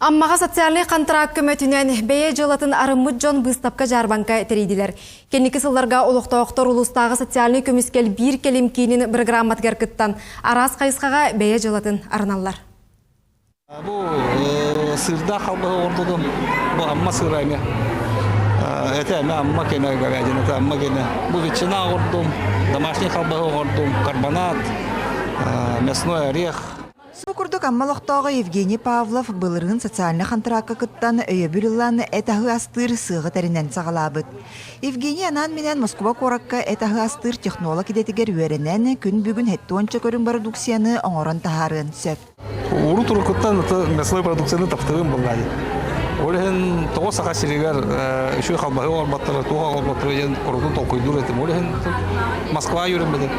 Аммаға социальный контракт көмөтүнен бәйе жылатын арыммыт жон бұстапқа жарбанка терейділер. Кенники сылларға олықтауқтар улустағы социальный көміскел бір келім кейінін программат геркіттан арас қайысқаға бәйе жылатын арналар. Бұл сырда қалбығы ордудым, бұл амма сырайме. Это амма кене говядина, это амма кене. Бұл ветчина ордум, домашний қалбығы ордум, карбонат, мясной орех. Сукурдук аммалықтағы Евгений Павлов былырын социальный контракка кыттан өйөбүлілан этахы астыр сығы тәрінен сағалабыд. Евгений анан менен Москва коракка этахы астыр технолог идетігер өренен күн бүгін хетті онча көрін продукцияны оңоран тахарын сөп. Уру туру кыттан мясной продукцияны таптығын бұллады. Олеген тоғы сақа сирегер үші қалбағы орбаттыры, туға орбаттыры ен құрудың толқойдур етім. Олеген Москва юрін беді.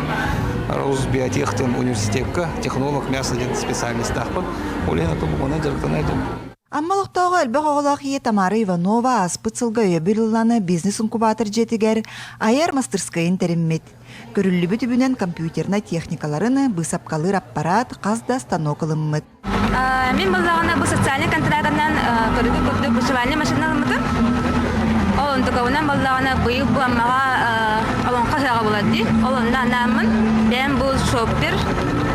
Биотехтен университетка, технолог, мясоден специалист тақпын. Олеген атым бұғынан жарықтан айдым. Аммалықтағы әлбі қоғылақ ие Тамара Иванова аспыцылға өйөбүліланы бизнес-инкубатор жетігер айар мастерскайын тәріммет. Көрілі бүтібінен компьютерна техникаларыны бұсапқалыр аппарат қазда станок ылыммыт. Мен бұлағына бұл социальный контрактынан көрігі көпті бұшывальный машиналымыды. Олын тұғауынан бұлағына бұйық бұл аммаға олын қасаға болады. Олында анамын, мен бұл шоппер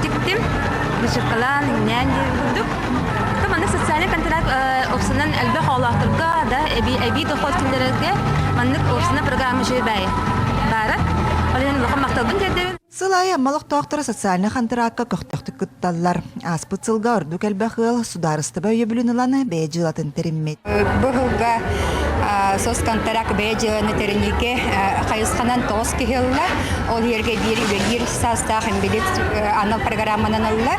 тіктім, бұшыққалан, нән дейін көрдік. Маны социальный контракт опсынан әлбі қаулақтырға да әбей доход кілдерізге маңнық опсына программы жүй бәйі. Бары, олен бұқы мақталбын деді. Сылай аммалықтақтары социальный контрактка көқтақты күтталлар. Аспыцылға үрдік әлбәқыл сударысты бәйе бүлініланы бәйе жылатын теріммет. Бұғылға сос контракт бәйе жыланы терінеке қайысқанан тоғыз кехелі. Ол ерге бір састағын білет анал программанан алла.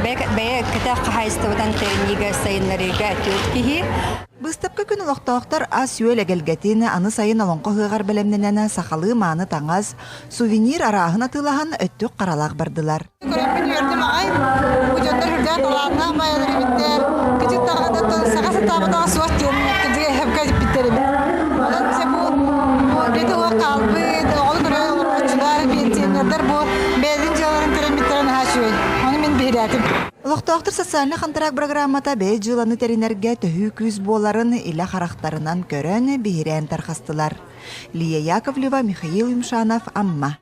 Бәйе кіті қайыстығыдан терінеге сайынларыға төт кехи. Бұстапқа күн ұлықтауқтар ас үйел әгелгетін аны сайын алонқы ғығар бәлемненені сақалы маны таңаз, сувенир арағын атылаған өттік қаралақ бардылар. Көрімпін өрдім ағай, ұжондар үрден оларына байылыр еметтер, күтік тағыда сағасы табыдағы суақ керін өткізіге әбға жіппеттерім. Олар бізе бұл беті оға қалбы, оғыл көрі ұлғычылар, пенсионердар бұл бәзін жыларын кереметтерін хашуй. Оны мен бейрәтім. Ұлықтауқтар социальный контракт программата бәй жыланы теринерге төхі күз боларын илі қарақтарынан көрін бейрен тарқастылар. Лия Яковлева, Михаил Юмшанов, Амма.